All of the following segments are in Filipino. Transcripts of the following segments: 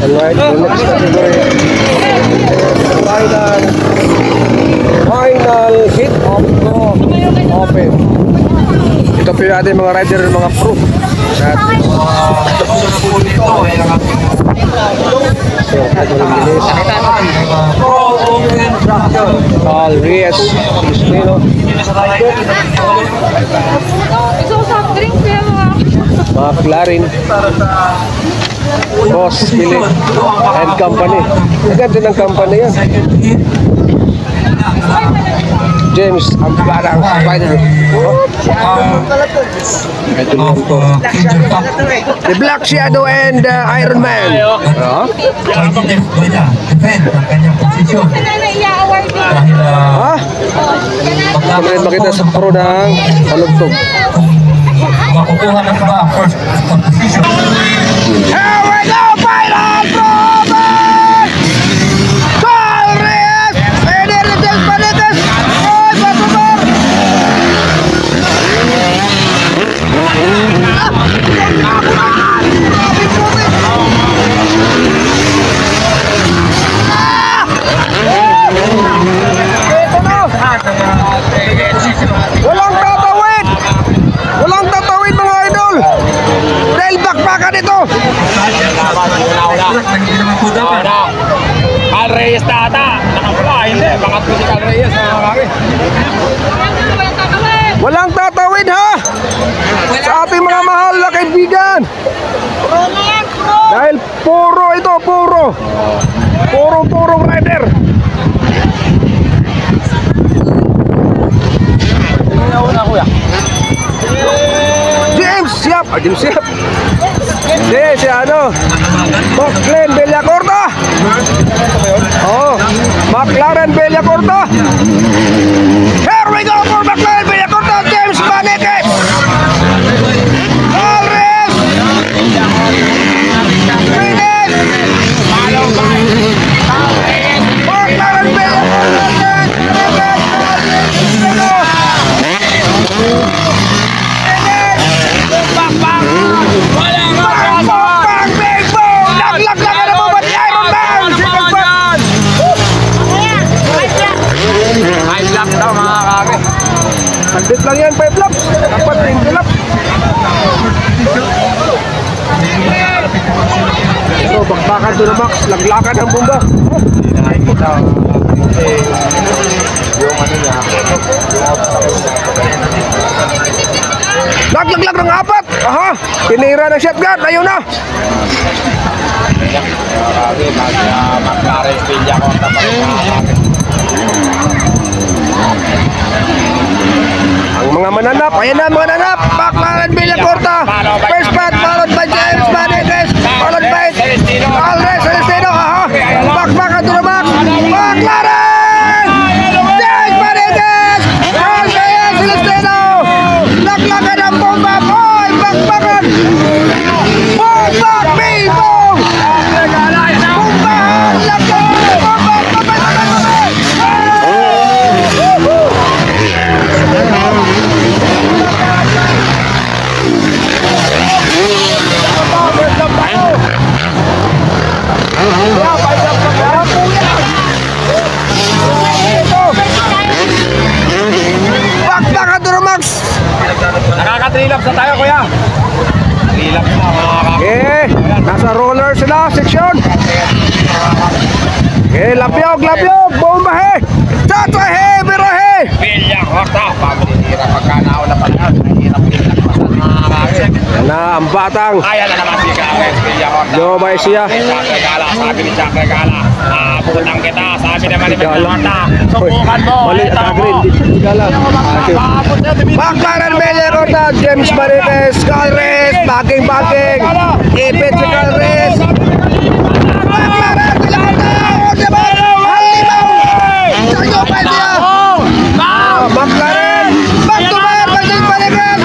Alright, the next category is final hit of the open. Ito po yung ating mga rider, mga pro. Carl Reyes, McLaren, Boss Philip and Company. Maganda ng company yan. James, ang parang spider. The Black Shadow and Iron Man. Kamarin makita sa pro ng palugtog. Makukuha na ba first position? Here we go, Pilot Robert! Carl Reyes! Ederites Panites! Roy Batubar! Walang tatawid! Walang tatawid mga idol! Dahil bakbakan ito! Carl Reyes tata! Nakapula, hindi. Bangat ko si Carl Reyes. Walang tatawid ha! Sa ating mga mahal na kaibigan! Dahil puro ito, puro! Puro rider! James siap! James siap! Si ano? McLaren Bellacorta! Oh, McLaren Bellacorta! Here we go for McLaren Bellacorta! James Panetes! Alres! Finish! McLaren Bellacorta! Sandit lang yan, 5 laps. Dapat 20 laps. So, bakbakan to na Max. Laglakan ang bomba. Laglag ng 4. Aha, tinira ng shotgun. Ayun na. Ang mga mananap, ayan na mga nanap. McLaren Bellacorta. First spot, followed by James Panetes. Followed by Carl Reyes Celestino. Aha, bakbakan to na Max. McLaren! James Panetes! Carl Reyes Celestino! Laglagan ang bomba. Boy, bakbakan! Bomba, people! Bomba! Laglagan! Bomba! Bakbakan to na Max! Nakaka-3 laps na tayo, kuya. 3 laps na, mga kaka. Okay, nasa roller sila, seksyon. Okay, lapyog, bombahe. Tatahe, birahe. Bellacorta. Pagkatira pagka nauna pa lang. Mahirap din nagpasan, mga kaka. Na ang batang. Ayan na naman si Carles Bellacorta. Lumay siya. Sabi ni Chakre Gala. Abutan kita. Sabi naman ni Bellacorta. Subukan mo. Mali, Green. Gala. McLaren Bellacorta, James Panetes, Carl Reyes, baking. Ipit si Carl Reyes. McLaren Bellacorta. McLaren. Back to back. James Panetes.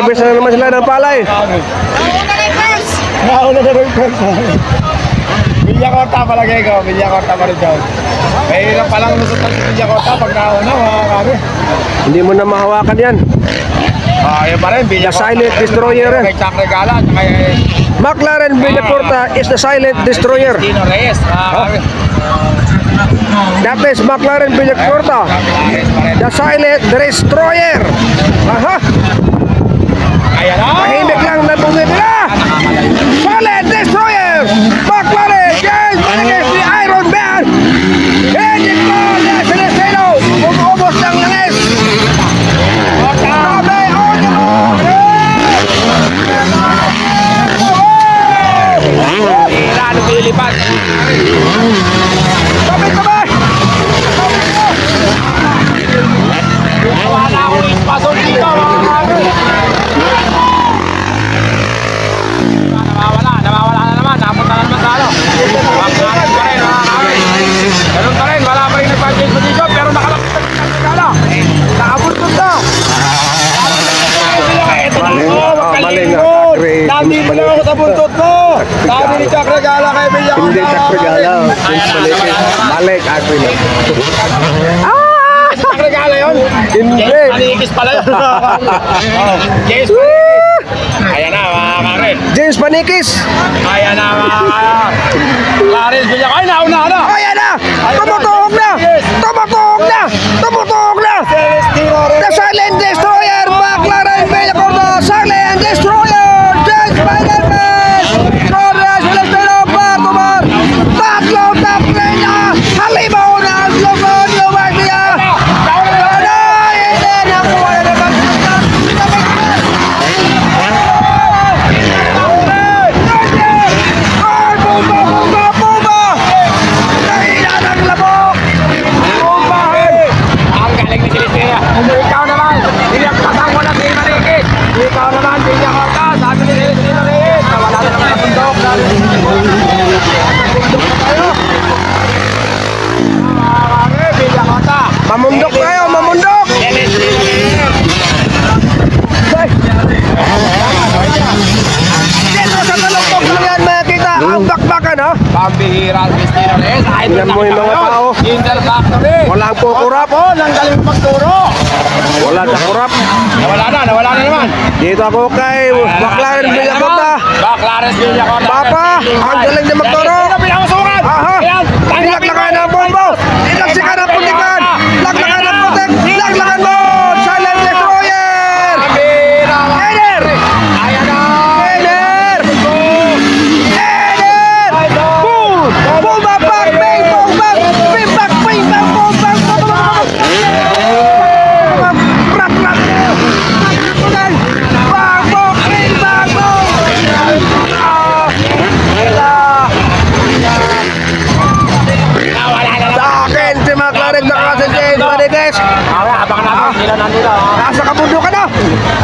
Nag-harvest na naman sila ng palay. Nauna na rin ko. Villacorta palagay ko. Villacorta pa rin dyan. Mahirap palang lusot ng Villacorta pag nauna mga kami. Hindi mo na mahawakan yan. Yun pa rin. Villacorta. Silent Destroyer. Kay Chuck Regala. Kay McLaren Villacorta is the silent destroyer. Dino Reyes. Mga kami. That is McLaren Villacorta, the silent destroyer. Aha! Ayan na. Tahimik lang na bumibila. Silent destroyer. McLaren, James Rodriguez, the Iron Man. Hindi ko na Celestino. Umubos ng langis. Sabi, Lalo pilipad. sabay. Wala akong espasyon dito mga kami. Nawawala na naman. Napunta na naman sa ano. Pagkakas pa rin mga kami. Ganun pa rin. Wala pa rin nagpa-change position. Pero nakalapit na sa kala. Nakabultod na. Ito na ako. Mali nga. Nandito na ako sa buntot mo. Sabi ni Chuck Regala kay Villacorta. Hindi Chakregala. Balik, agree na. Chuck Regala yun? Hindi. James Panikis pala yun. James Panikis. Ayan na mga kami. James Panikis. Ayan na mga Clarence Villacorta. Ay, nauna na. Ayan na! Tumutuhog na! Tumutuhog na! Tumutuhog na! The silent destroyer! McLaren Villacorta! Silent destroyer! James Spider-Man! Torres Celestino Bartumar! Tatlo na halimaw na ang slogan ng Magdia! Hindi na po wala na Ang galing ni Celestina. Ikaw naman. Hindi ang kasama na si Manikis. Ikaw naman. Villacorta. Sabi ni Celestina Reyes. Nawala na naman ang bundok. Villacorta. Mamundok tayo! Mamundok! Celestina Reyes. Dito sa taluktok lang yan makikita ang bakbakan ha! Pambihira si Celestina Reyes. Tingnan mo yung mga tao. Interfactory. Walang kukurap! Oh, nang galing magturo. Wala na kurap! Nawala na naman. Dito ako kay McLaren Villacorta! McLaren Villacorta. Papa, ang galing na magturo. Aha! Nilaglakan ng bombo! Ilaksikan ang putikan! Laglakan ng putik! Laglakan mo! Silent destroyer! Eder! Eder! Eder! Boom! Boom back! Bang! Boom back! Bing back! Bing back! Boom back! Rak! Rak! Bang! Boom! Bing back! Boom! Sa akin, si McLaren na si James Rodriguez. Abangan natin sila nandito. Nasa kabundok ka na.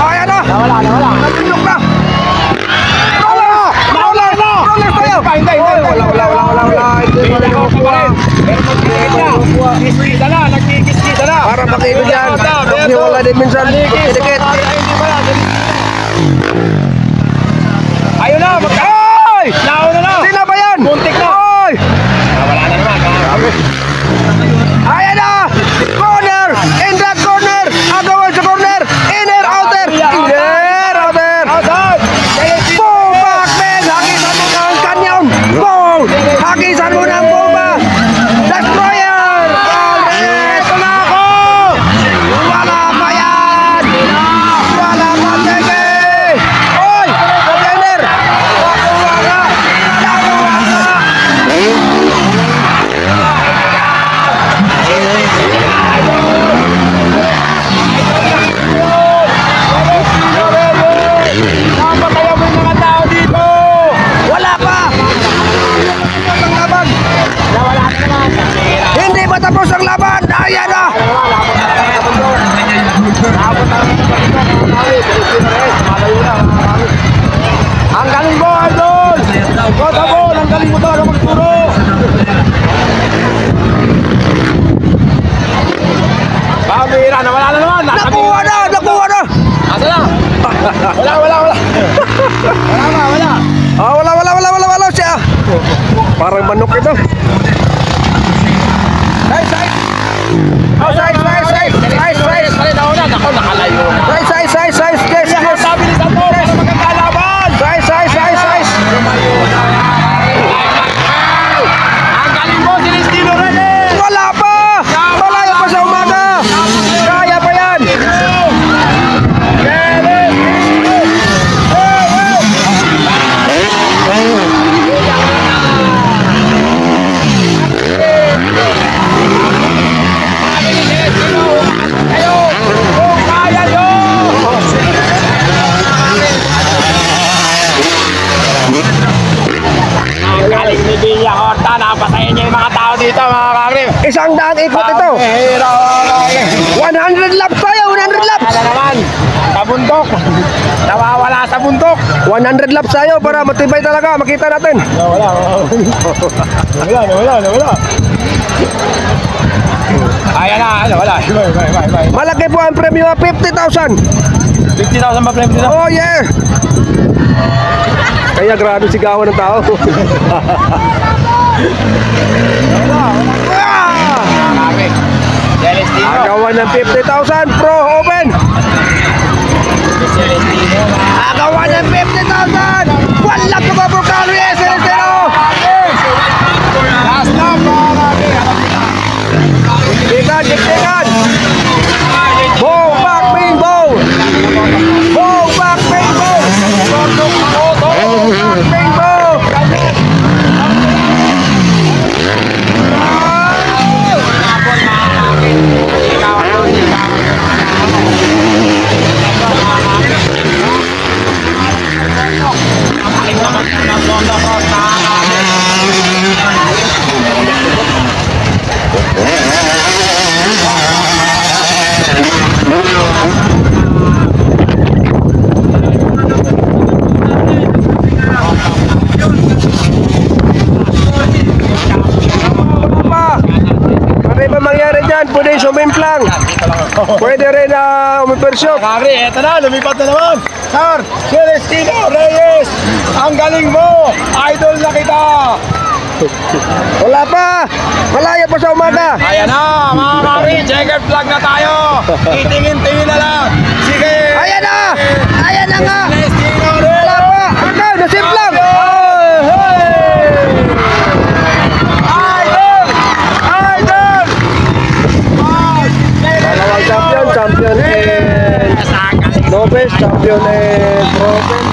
Ayan na. Nawala. Nabundok na. Roller tayo. Hindi. Wala. Villacorta pa rin. Pero magkikita na. Kiskisa na. Nagkikis-kisa na. Para makikita dyan. Hindi wala din minsan. Pagkidikit. Ayun na. Ay! Nauna na. Sino ba yan? Muntik na. Ay! Nawala na naman. Ayan na! Corner! In that corner! Agawan sa corner! Inner, outer! Inner, outer! Boom! Back, man! Hakisan mo ng kanyon! Boom! Hakisan mo ng bomba! Destroyer! Ito na ako! Wala pa yan! Wala pa, Teke! Oy! Contender! Nakuha ka! Napatayan mo yung mga tao dito. Wala pa! Ang laban! Nawala na naman. Hindi pa tapos ang laban! Ayan na! Ang galing mo, idol! Kota mo, ang galing mo talaga magturo! Pambira, nawala na naman! Nakuha na! Nakuha na! Asa na? Wala. Ah, wala siya. Parang manok ito. Size. Oh, size. Ako, nakalayo. Size. Yes. Sabi ni Santo, para maganda laban. Size. Ang galing mo, Celestino Reyes. Wala pa. Malayo pa sa umaga. Kaya pa yan. Galing ni Villa Horta, napatayin niya yung mga tao dito, mga kagrip. 100 ikot ito. 100 laps tayo. 100 laps. Ano naman, sa bundok. Nawawala sa bundok. 100 laps tayo para matibay talaga. Makita natin. Nawala. Ayan na, wala. Bye. Malaki po ang premyo, 50,000. 50,000 ba premyo dito? Oh yeah. Kaya grabe sigawan ng tao. Marami. Celestino. Agawan ng 50,000 pro open. Celestino. Agawan ng 50,000. Wala ko ba pro Carlos Celestino? Last lap, mga kagrip. Diktikan. Bow back bing bow. Bow back bing bow. Bing bow. Ano ba mangyari dyan? Pwede sumimplang. Pwede rin umipersyon. Kagri, eto na, lumipat na naman. Sir, Celestino Reyes, ang galing mo. Idol na kita. Wala pa. Malaya pa sa umaga. Ayan na, mga kagri, checkered flag na tayo. Itingin-tingin na lang. Sige. Ayan na. Ayan na nga. Celestino Reyes. Wala pa. Ano? Nasimplang. Idol! Dalawang champion and Nobel, champion and Proven.